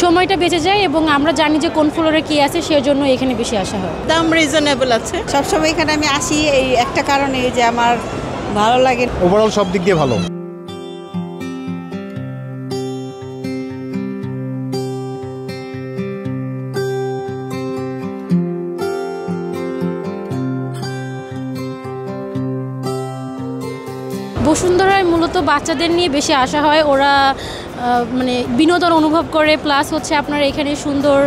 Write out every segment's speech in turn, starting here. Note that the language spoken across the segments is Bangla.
সময়টা বেঁচে যায় এবং আমরা জানি যে কোন ফ্লোরে কি আছে সেজন্য এখানে বেশি আসা হয়। দাম রিজনেবল আছে। সবসময় এখানে আমি আসি এই একটা কারণে যে আমার ভালো লাগে। ওভারঅল সব দিক দিয়ে ভালো। বসুন্ধরায় মূলত বাচ্চাদের নিয়ে বেশি আসা হয়, ওরা মানে বিনোদন অনুভব করে, প্লাস হচ্ছে আপনার এখানে সুন্দর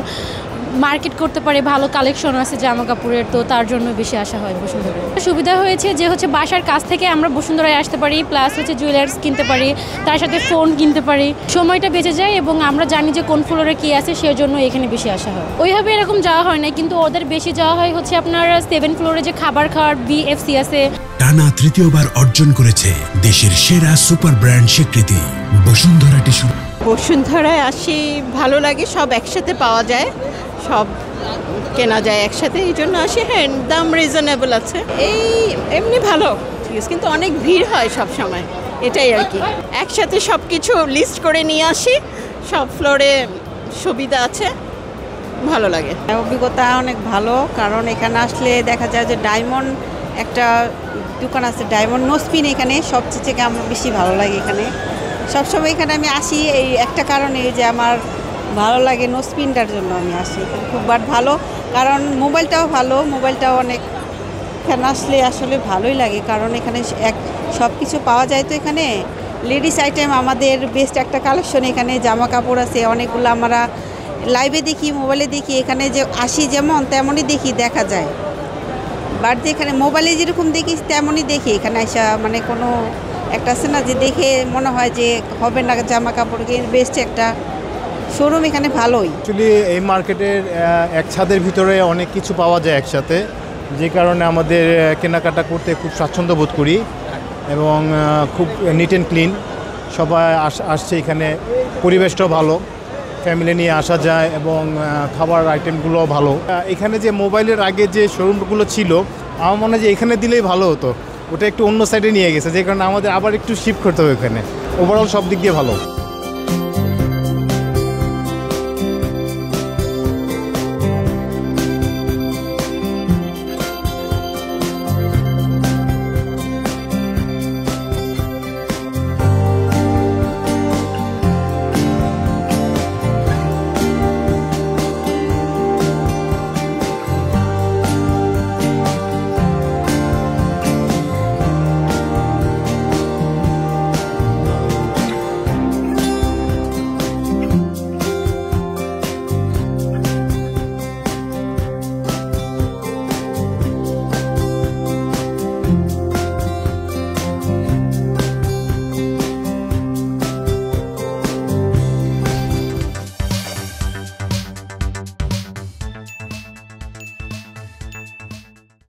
মার্কেট করতে পারে, ভালো কালেকশন আছে জামা কাপড়ের, তো তার জন্য বেশি আসা হয় বসুন্ধরায়। সুবিধা হয়েছে যে হচ্ছে বাসার কাছ থেকে আমরা বসুন্ধরায় আসতে পারি, প্লাস হচ্ছে জুয়েলার্স কিনতে পারি, তার সাথে ফোন কিনতে পারি, সময়টা বেঁচে যায় এবং আমরা জানি যে কোন ফ্লোরে কি আছে সেজন্য এখানে বেশি আসা হয়। ওইভাবে এরকম যাওয়া হয় না, কিন্তু ওদের বেশি যাওয়া হয় হচ্ছে আপনার 7 ফ্লোরে যে খাবার খাওয়ার BFC আছে। টানা তৃতীয়বার অর্জন করেছে দেশের সেরা সুপার ব্র্যান্ড স্বীকৃতি বসুন্ধরা টিস্যু। বসুন্ধরায় আসি, ভালো লাগে, সব একসাথে পাওয়া যায়, সব কেনা যায় একসাথে, এই জন্য আসি। হ্যাঁ, দাম রিজনেবল আছে, এই এমনি ভালো, ঠিক আছে, কিন্তু অনেক ভিড় হয় সব সময়, এটাই আর কি। একসাথে সব কিছু লিস্ট করে নিয়ে আসি, সব ফ্লোরে সুবিধা আছে, ভালো লাগে। অভিজ্ঞতা অনেক ভালো, কারণ এখানে আসলে দেখা যায় যে ডায়মন্ড একটা দোকান আছে, ডায়মন্ড নোসপিন, এখানে সবচেয়ে থেকে আমার বেশি ভালো লাগে। এখানে সবসময় এখানে আমি আসি এই একটা কারণে যে আমার ভালো লাগে, নোসপিনটার জন্য আমি আসি। খুব ভালো, কারণ মোবাইলটাও ভালো, মোবাইলটাও অনেক এখানে আসলে আসলে ভালোই লাগে, কারণ এখানে সব কিছু পাওয়া যায়। তো এখানে লেডিস আইটেম আমাদের বেস্ট একটা কালেকশন, এখানে জামা কাপড় আছে অনেকগুলো, আমরা লাইভে দেখি, মোবাইলে দেখি, এখানে যে আসি যেমন তেমনই দেখা যায়, বাট এখানে মোবাইলে যেরকম দেখি তেমনই দেখি, এখানে আসা মানে কোনো একটা আছে না যে দেখে মনে হয় যে হবে না জামা কাপড়, বেস্ট একটা শোরুম এখানে ভালোই। অ্যাকচুয়ালি এই মার্কেটের এক ছাদের ভিতরে অনেক কিছু পাওয়া যায় একসাথে, যে কারণে আমাদের কেনাকাটা করতে খুব স্বাচ্ছন্দ্য বোধ করি এবং খুব নিট অ্যান্ড ক্লিন। সবাই আসছে এখানে, পরিবেশটাও ভালো, ফ্যামিলি নিয়ে আসা যায় এবং খাবার আইটেমগুলোও ভালো। এখানে যে মোবাইলের আগে যে শোরুমগুলো ছিল, আমার মনে হয় যে এখানে দিলেই ভালো হতো, ওটা একটু অন্য সাইডে নিয়ে গেছে, যে কারণে আমাদের আবার একটু শিফট করতে হবে এখানে। ওভারঅল সব দিক দিয়ে ভালো।